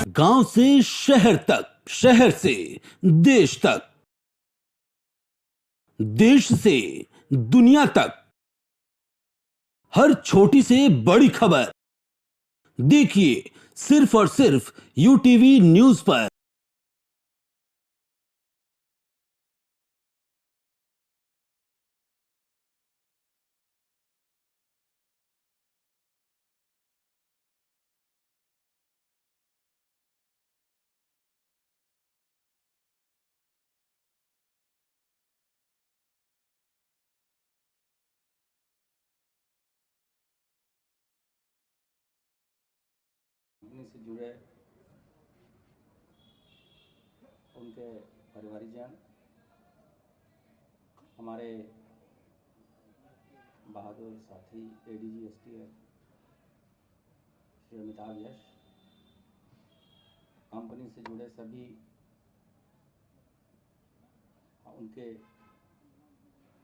गांव से शहर तक, शहर से देश तक, देश से दुनिया तक, हर छोटी से बड़ी खबर देखिए सिर्फ और सिर्फ यूटीवी न्यूज पर। कंपनी से जुड़े उनके परिवारजन, हमारे बहादुर साथी एडीजी एसटीएफ श्री अमिताभ यश, कंपनी से जुड़े सभी उनके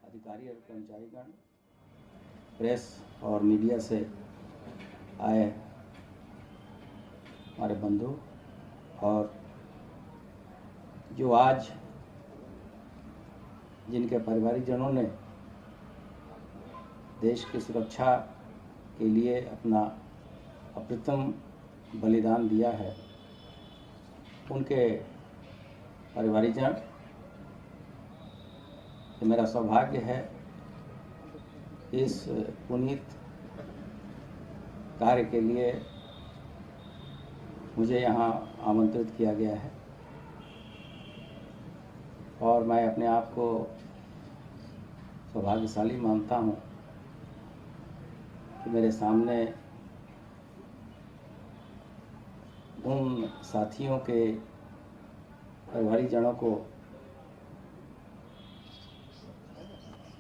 अधिकारी और कर्मचारीगण, प्रेस और मीडिया से आए हमारे बंधु, और जो आज जिनके पारिवारिकजनों ने देश की सुरक्षा के लिए अपना अप्रतिम बलिदान दिया है, उनके पारिवारिकजन, मेरा सौभाग्य है इस पुनीत कार्य के लिए मुझे यहाँ आमंत्रित किया गया है, और मैं अपने आप को सौभाग्यशाली मानता हूँ कि मेरे सामने उन साथियों के परिवारजनों को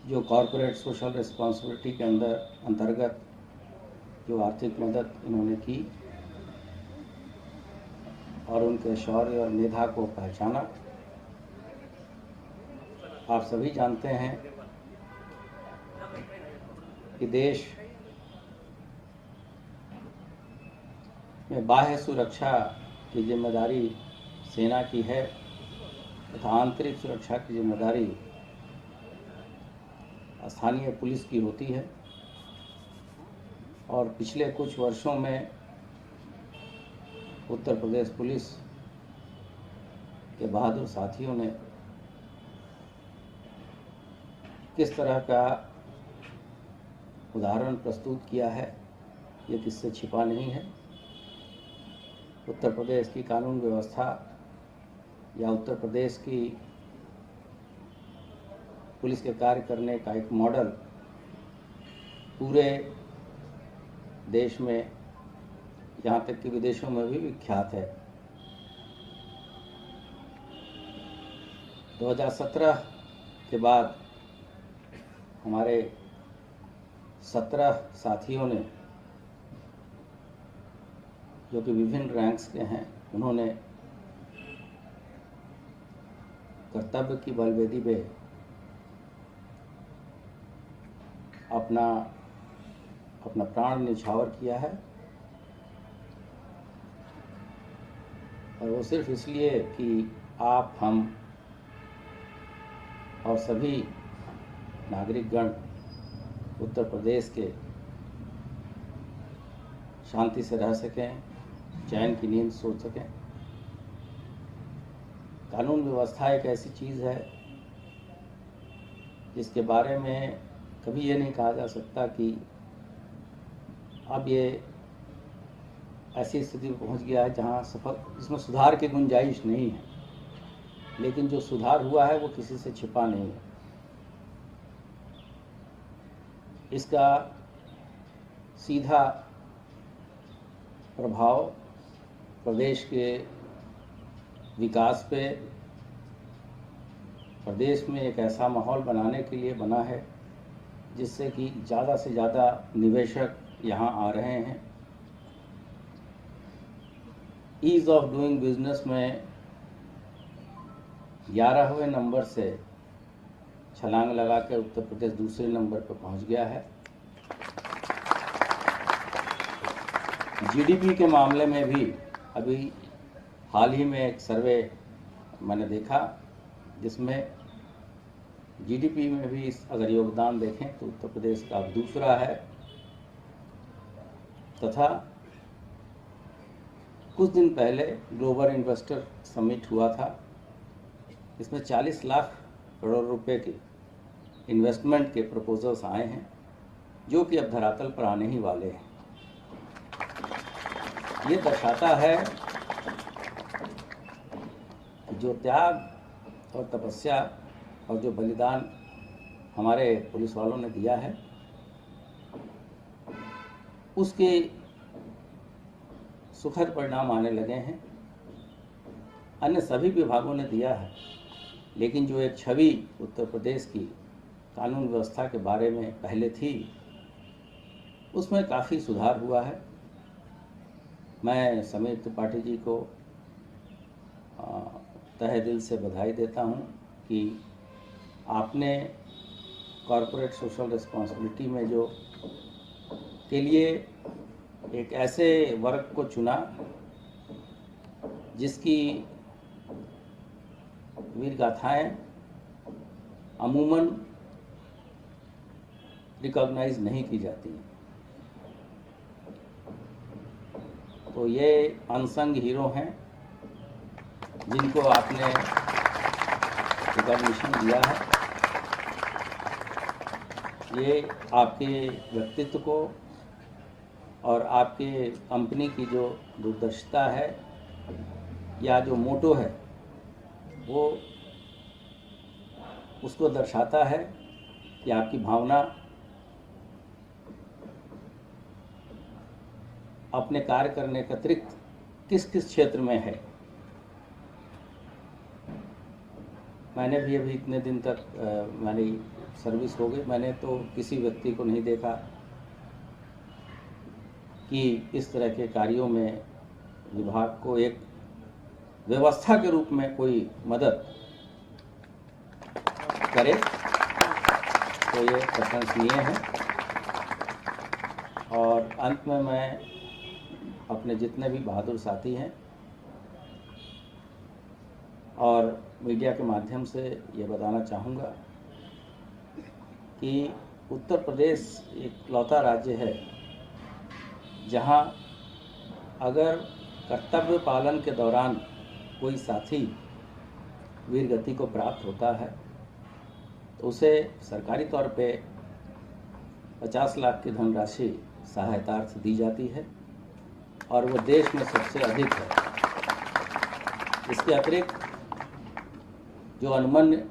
जो कॉरपोरेट सोशल रिस्पॉन्सिबिलिटी के अंतर्गत जो आर्थिक मदद इन्होंने की और उनके शौर्य और मेधा को पहचाना। आप सभी जानते हैं कि देश में बाह्य सुरक्षा की जिम्मेदारी सेना की है तथा आंतरिक सुरक्षा की जिम्मेदारी स्थानीय पुलिस की होती है, और पिछले कुछ वर्षों में उत्तर प्रदेश पुलिस के बहादुर साथियों ने किस तरह का उदाहरण प्रस्तुत किया है, ये किससे छिपा नहीं है। उत्तर प्रदेश की कानून व्यवस्था या उत्तर प्रदेश की पुलिस के कार्य करने का एक मॉडल पूरे देश में, यहाँ तक कि विदेशों में भी विख्यात है। 2017 के बाद हमारे 17 साथियों ने, जो कि विभिन्न रैंक्स के हैं, उन्होंने कर्तव्य की बलवेदी पे अपना प्राण न्यौछावर किया है, और वो सिर्फ इसलिए कि आप, हम और सभी नागरिकगण उत्तर प्रदेश के शांति से रह सकें, चैन की नींद सो सकें। कानून व्यवस्था एक ऐसी चीज़ है जिसके बारे में कभी ये नहीं कहा जा सकता कि अब ये ऐसी स्थिति में पहुंच गया है जहां इसमें सुधार की गुंजाइश नहीं है, लेकिन जो सुधार हुआ है वो किसी से छिपा नहीं है। इसका सीधा प्रभाव प्रदेश के विकास पे, प्रदेश में एक ऐसा माहौल बनाने के लिए बना है जिससे कि ज़्यादा से ज़्यादा निवेशक यहाँ आ रहे हैं। ईज़ ऑफ डूइंग बिजनेस में 11वें नंबर से छलांग लगा कर उत्तर प्रदेश दूसरे नंबर पर पहुँच गया है। जीडीपी के मामले में भी अभी हाल ही में एक सर्वे मैंने देखा जिसमें जीडीपी में भी अगर योगदान देखें तो उत्तर प्रदेश का दूसरा है, तथा कुछ दिन पहले ग्लोबल इन्वेस्टर समिट हुआ था। इसमें 40 लाख करोड़ रुपए के इन्वेस्टमेंट के प्रपोजल्स आए हैं, जो कि अब धरातल पर आने ही वाले हैं। ये दर्शाता है कि जो त्याग और तपस्या और जो बलिदान हमारे पुलिस वालों ने दिया है, उसके सुखद परिणाम आने लगे हैं। अन्य सभी विभागों ने दिया है, लेकिन जो एक छवि उत्तर प्रदेश की कानून व्यवस्था के बारे में पहले थी, उसमें काफ़ी सुधार हुआ है। मैं समीर त्रिपाठी जी को तहे दिल से बधाई देता हूं कि आपने कॉरपोरेट सोशल रिस्पॉन्सिबिलिटी में जो के लिए एक ऐसे वर्ग को चुना जिसकी वीर गाथाएं अमूमन रिकॉग्नाइज नहीं की जाती। तो ये अनसंग हीरो हैं जिनको आपने रिकॉग्निशन दिया है। ये आपके व्यक्तित्व को और आपके कंपनी की जो दूरदर्शिता है या जो मोटो है, वो उसको दर्शाता है कि आपकी भावना अपने कार्य करने के अतिरिक्त किस किस क्षेत्र में है। मैंने भी अभी इतने दिन तक मेरी सर्विस हो गई, मैंने तो किसी व्यक्ति को नहीं देखा कि इस तरह के कार्यों में विभाग को एक व्यवस्था के रूप में कोई मदद करे, तो ये प्रशंसनीय है। और अंत में मैं अपने जितने भी बहादुर साथी हैं और मीडिया के माध्यम से ये बताना चाहूँगा कि उत्तर प्रदेश एक लौता राज्य है जहाँ अगर कर्तव्य पालन के दौरान कोई साथी वीर गति को प्राप्त होता है तो उसे सरकारी तौर पे 50 लाख की धनराशि सहायतार्थ दी जाती है और वो देश में सबसे अधिक है। इसके अतिरिक्त जो अनुमन्य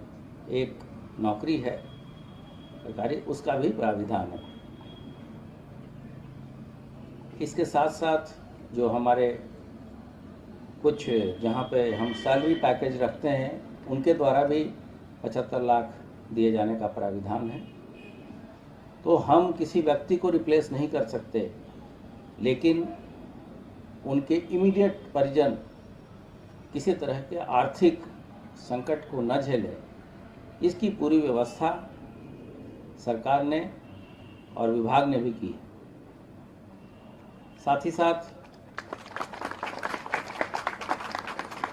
एक नौकरी है सरकारी, उसका भी प्राविधान है। इसके साथ साथ जो हमारे कुछ जहाँ पे हम सैलरी पैकेज रखते हैं, उनके द्वारा भी 75 लाख दिए जाने का प्राविधान है। तो हम किसी व्यक्ति को रिप्लेस नहीं कर सकते, लेकिन उनके इमीडिएट परिजन किसी तरह के आर्थिक संकट को न झेले, इसकी पूरी व्यवस्था सरकार ने और विभाग ने भी की है। साथ ही साथ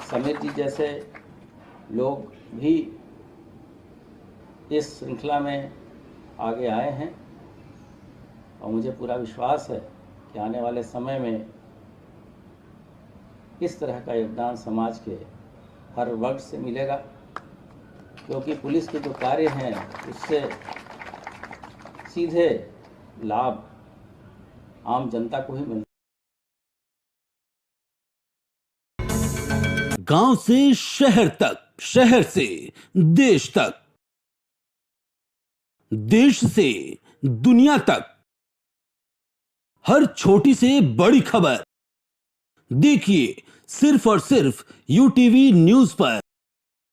समीर जी जैसे लोग भी इस श्रृंखला में आगे आए हैं और मुझे पूरा विश्वास है कि आने वाले समय में इस तरह का योगदान समाज के हर वर्ग से मिलेगा, क्योंकि पुलिस के जो कार्य हैं उससे सीधे लाभ आम जनता को ही मिलता है। गांव से शहर तक, शहर से देश तक, देश से दुनिया तक, हर छोटी से बड़ी खबर देखिए सिर्फ और सिर्फ यूटीवी न्यूज पर।